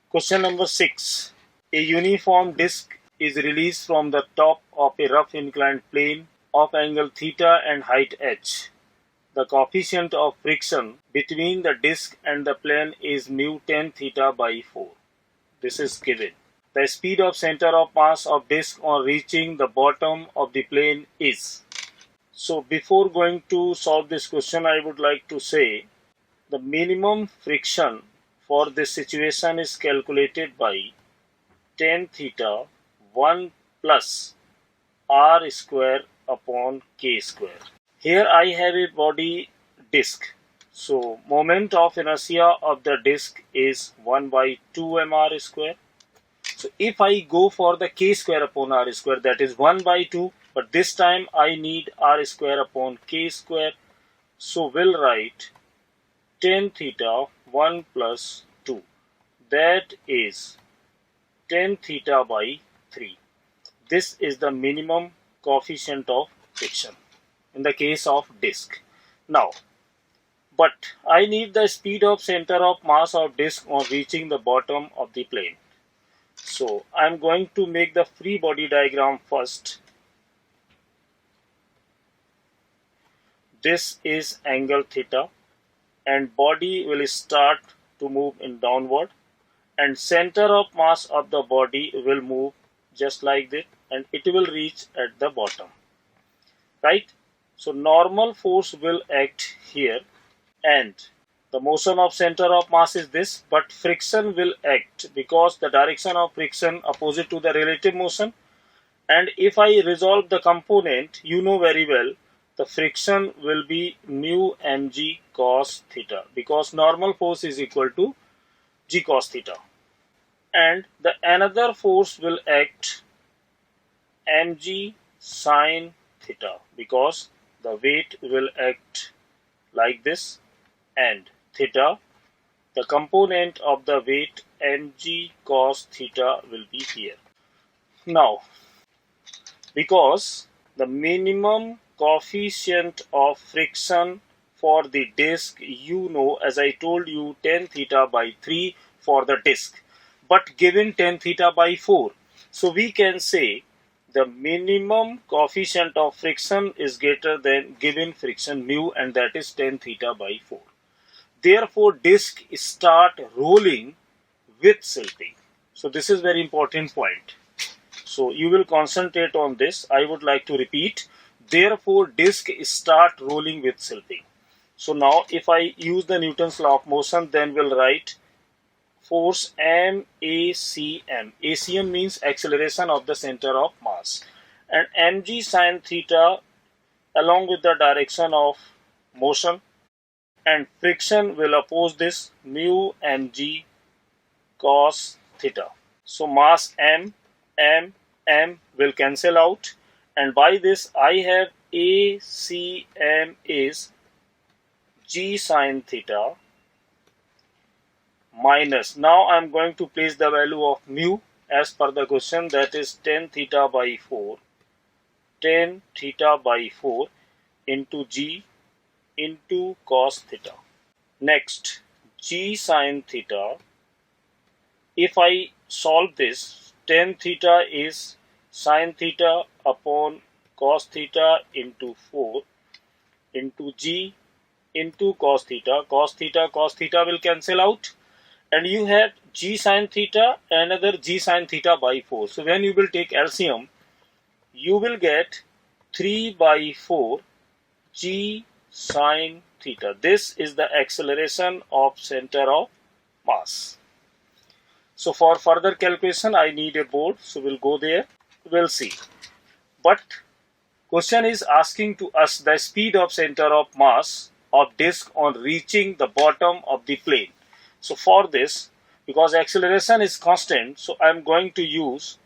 Question number 6. A uniform disk is released from the top of a rough inclined plane of angle theta and height h. The coefficient of friction between the disk and the plane is mu tan theta by 4. This is given. The speed of center of mass of disk on reaching the bottom of the plane is. So before going to solve this question, I would like to say the minimum friction for this situation is calculated by tan theta 1 plus r square upon k square. Here I have a body disk. So moment of inertia of the disk is 1 by 2 mr square. So if I go for the k square upon r square, that is 1 by 2, but this time I need r square upon k square. So we'll write tan theta 1 plus 2. That is tan theta by 3. This is the minimum coefficient of friction in the case of disk. Now, but I need the speed of center of mass of disk on reaching the bottom of the plane. So I'm going to make the free body diagram first. This is angle theta and body will start to move in downward and center of mass of the body will move just like this and it will reach at the bottom, right? So normal force will act here and the motion of center of mass is this, but friction will act because the direction of friction opposite to the relative motion. And if I resolve the component, you know very well the friction will be mu mg cos theta because normal force is equal to g cos theta. And the another force will act mg sin theta because the weight will act like this and theta, the component of the weight mg cos theta will be here. Now, because the minimum coefficient of friction for the disk, you know, as I told you, tan theta by 3 for the disk, but given tan theta by 4. So we can say the minimum coefficient of friction is greater than given friction mu, and that is tan theta by 4. Therefore, disk start rolling with sloping. So this is very important point. So you will concentrate on this. I would like to repeat. Therefore, disk start rolling with sloping. So now if I use the Newton's law of motion, then we'll write force MACM. ACM means acceleration of the center of mass. And mg sin theta along with the direction of motion. And friction will oppose this mu mg cos theta. So mass m will cancel out, and by this I have ACM is g sin theta minus, now I am going to place the value of mu as per the question, that is tan theta by 4 into g into cos theta. Next, g sin theta, if I solve this, tan theta is sin theta upon cos theta into 4 into g into cos theta. Cos theta will cancel out, and you have g sin theta, another g sin theta by 4. So when you will take LCM, you will get 3 by 4 g sin theta. This is the acceleration of center of mass. So for further calculation, I need a board. So we'll go there. We'll see. But question is asking to us the speed of center of mass of disk on reaching the bottom of the plane. So for this, because acceleration is constant, so I am going to use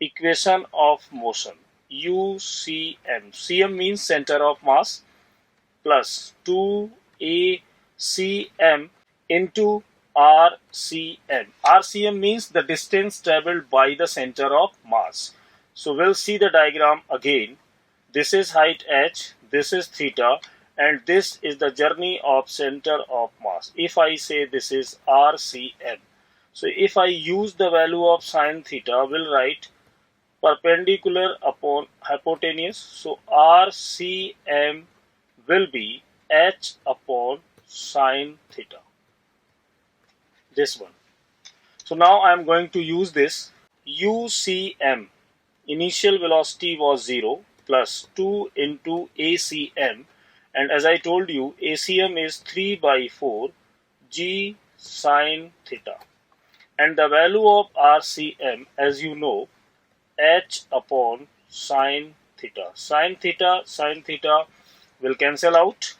equation of motion. UCM. CM means center of mass plus 2ACM into RCM. RCM means the distance traveled by the center of mass. So we'll see the diagram again. This is height h, this is theta, and this is the journey of center of mass. If I say this is RCM, So if I use the value of sine theta, we'll write perpendicular upon hypotenuse. So RCM will be h upon sine theta. This one. So now I am going to use this UCM. Initial velocity was 0 plus 2 into ACM, and as I told you, ACM is 3 by 4 G sine theta, and the value of RCM, as you know, h upon sine theta. Sine theta will cancel out,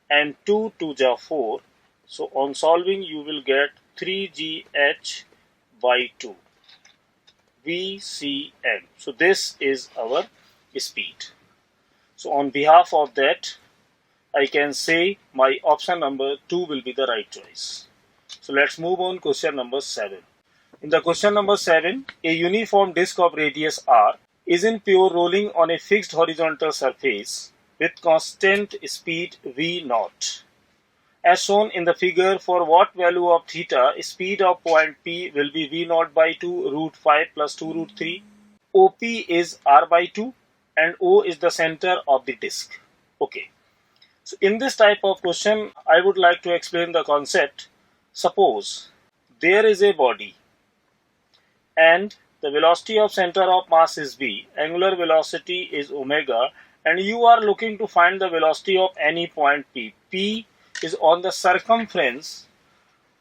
and 2 to the 4. So on solving, you will get 3gh by 2 VCM. So this is our speed. So on behalf of that, I can say my option number 2 will be the right choice. So let's move on question number 7. In the question number 7, a uniform disk of radius r is in pure rolling on a fixed horizontal surface with constant speed v naught. As shown in the figure, for what value of theta, speed of point P will be v naught by 2 root 5 plus 2 root 3. OP is r by 2 and O is the center of the disk. Okay. So in this type of question, I would like to explain the concept. Suppose there is a body and the velocity of center of mass is v, angular velocity is omega, and you are looking to find the velocity of any point P. P is on the circumference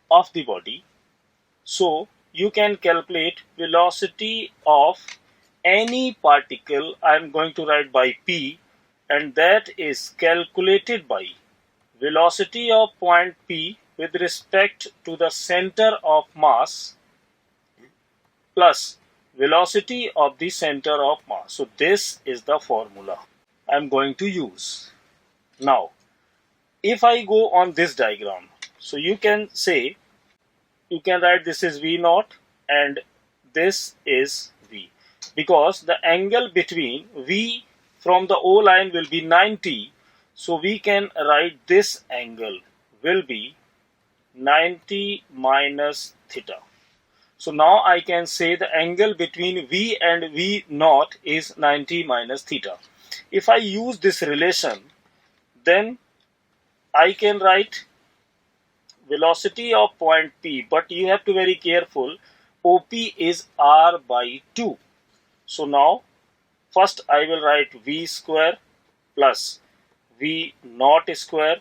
of the body. So you can calculate velocity of any particle. I am going to write by P, and that is calculated by velocity of point P with respect to the center of mass plus velocity of the center of mass. So this is the formula I am going to use. Now if I go on this diagram, so you can say, you can write this is v naught and this is v, because the angle between v from the O line will be 90. So we can write this angle will be 90 minus theta. So now I can say the angle between v and v naught is 90 minus theta. If I use this relation, then I can write velocity of point P, but you have to be very careful. OP is r by 2. So now first I will write v square plus v naught square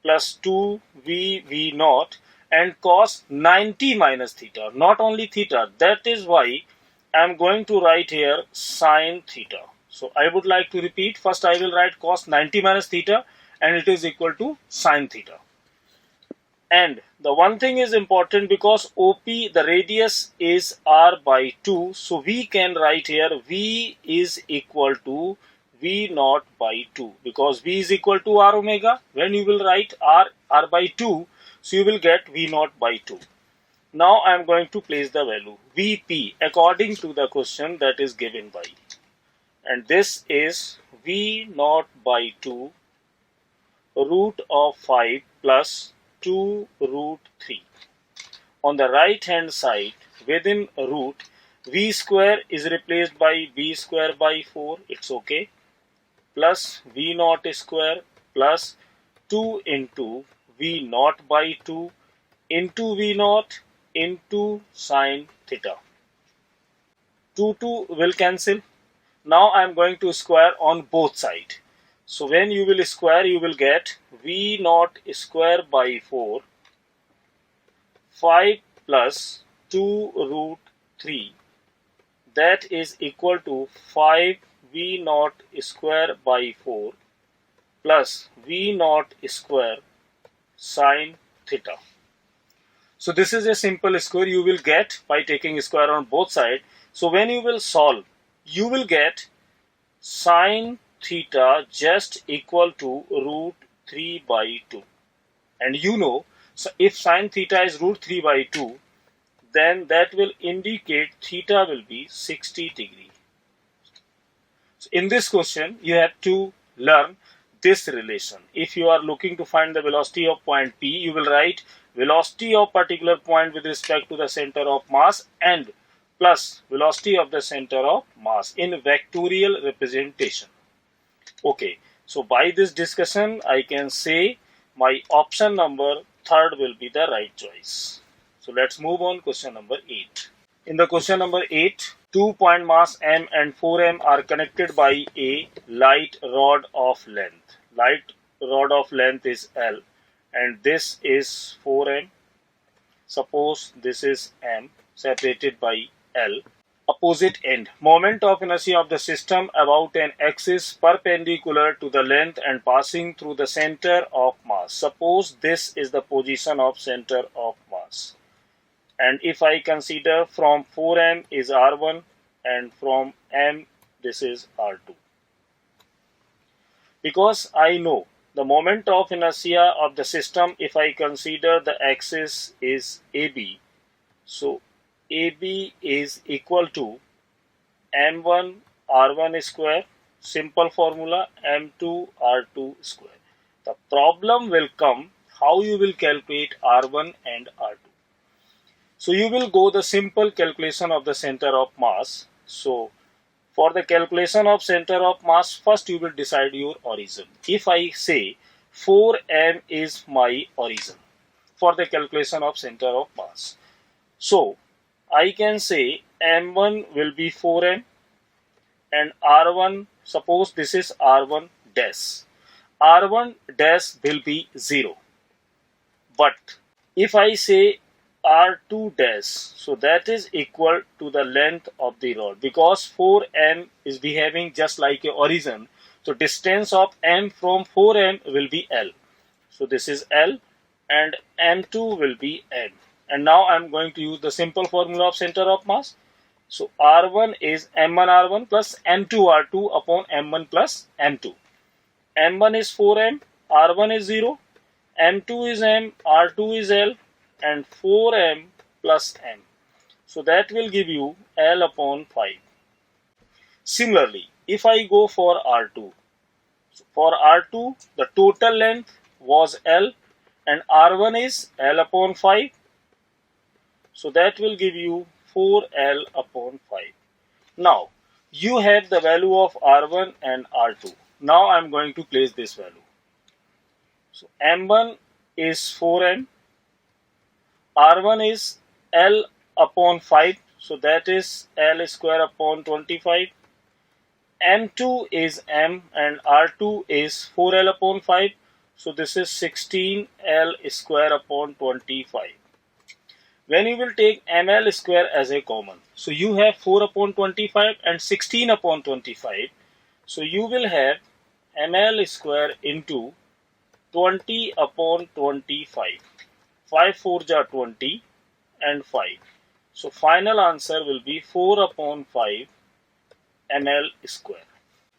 plus 2v v naught and cos 90 minus theta, not only theta. That is why I am going to write here sine theta. So I would like to repeat. First I will write cos 90 minus theta, and it is equal to sine theta. And the one thing is important, because OP, the radius is r by 2, so we can write here v is equal to v naught by 2, because v is equal to r omega. When you will write r by 2, so you will get v naught by 2. Now I am going to place the value Vp according to the question that is given by, and this is v naught by 2 root of 5 plus 2 root 3. On the right hand side, within root, v square is replaced by v square by 4, it's okay, plus v naught square plus 2 into v naught by 2 into v naught into sine theta. 2 will cancel. Now I am going to square on both sides. So when you will square, you will get v naught square by 4, 5 plus 2 root 3, that is equal to 5 v naught square by 4 plus v naught square sine theta. So this is a simple square you will get by taking square on both sides. So when you will solve, you will get sine theta just equal to root 3 by 2. And you know, so if sine theta is root 3 by 2, then that will indicate theta will be 60 degree. So in this question, you have to learn this relation. If you are looking to find the velocity of point P, you will write velocity of particular point with respect to the center of mass and plus velocity of the center of mass in vectorial representation. Okay, so by this discussion I can say my option number 3rd will be the right choice. So let's move on question number 8. In the question number 8, 2-point mass m and 4m are connected by a light rod of length. Light rod of length is L and this is 4m. Suppose this is m separated by L. Opposite end. Moment of inertia of the system about an axis perpendicular to the length and passing through the center of mass. Suppose this is the position of center of mass. And if I consider from 4m is R1 and from m this is R2. Because I know the moment of inertia of the system, if I consider the axis is AB, so AB is equal to m1 r1 square, simple formula, m2 r2 square. The problem will come how you will calculate r1 and r2. So you will go the simple calculation of the center of mass. So for the calculation of center of mass, first you will decide your origin. If I say 4m is my origin for the calculation of center of mass, so I can say m1 will be 4m and r1, suppose this is r1 dash. r1 dash will be 0. But if I say r2 dash, so that is equal to the length of the rod, because 4m is behaving just like a origin. So distance of m from 4m will be L. So this is L and m2 will be m. And now I am going to use the simple formula of center of mass. So R1 is m1 R1 plus m2 R2 upon m1 plus m2. m1 is 4m, R1 is 0, m2 is m, R2 is L, and 4m plus m. So that will give you L upon 5. Similarly, if I go for R2, so for R2 the total length was L and R1 is L upon 5. So that will give you 4L upon 5. Now you have the value of R1 and R2. Now I am going to place this value. So M1 is 4M, R1 is L upon 5, so that is L square upon 25. M2 is M and R2 is 4L upon 5, so this is 16L square upon 25. When you will take ml square as a common, so you have 4 upon 25 and 16 upon 25, so you will have ml square into 20 upon 25. 5 4 are 20 and 5. So final answer will be 4 upon 5 ml square.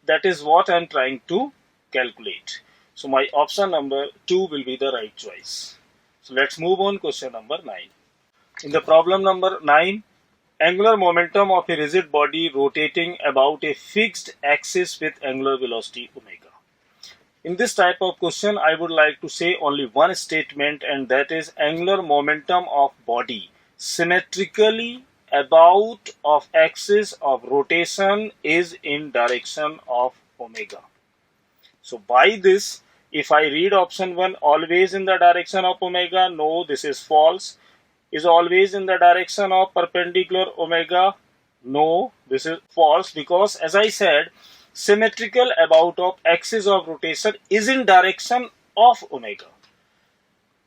That is what I am trying to calculate. So my option number 2 will be the right choice. So let's move on question number 9. In the problem number 9, angular momentum of a rigid body rotating about a fixed axis with angular velocity omega. In this type of question, I would like to say only one statement, and that is angular momentum of body symmetrically about of axis of rotation is in direction of omega. So by this, if I read option 1 always in the direction of omega, no, this is false. Is always in the direction of perpendicular omega, no, this is false, because as I said, symmetrical about of axis of rotation is in direction of omega.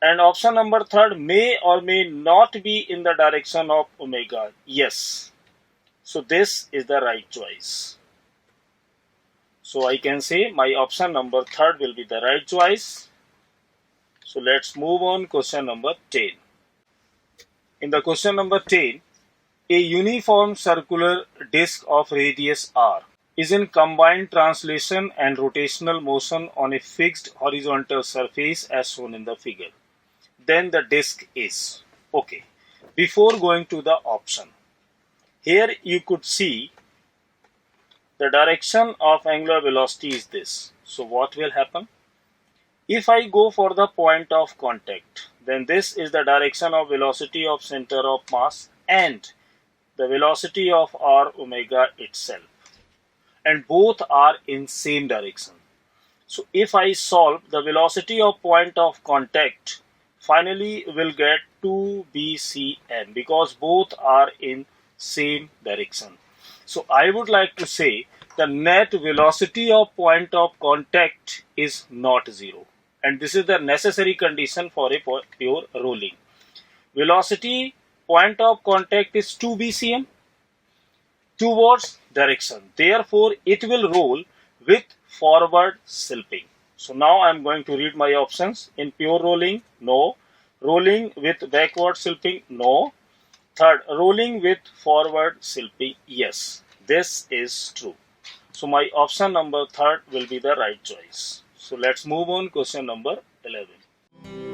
And option number 3rd may or may not be in the direction of omega. Yes. So this is the right choice. So I can say my option number 3rd will be the right choice. So let's move on question number 10. In the question number 10, a uniform circular disk of radius r is in combined translation and rotational motion on a fixed horizontal surface as shown in the figure. Then the disk is. Okay. Before going to the option, here you could see the direction of angular velocity is this. So what will happen? If I go for the point of contact, then this is the direction of velocity of center of mass and the velocity of r omega itself, and both are in same direction. So if I solve, the velocity of point of contact finally will get 2bcm because both are in same direction. So I would like to say the net velocity of point of contact is not zero, and this is the necessary condition for a pure rolling. Velocity point of contact is 2bcm towards direction. Therefore, it will roll with forward sloping. So now I am going to read my options. In pure rolling, no. Rolling with backward sloping, no. Third, rolling with forward sloping, yes. This is true. So my option number third will be the right choice. So let's move on. Question number 11.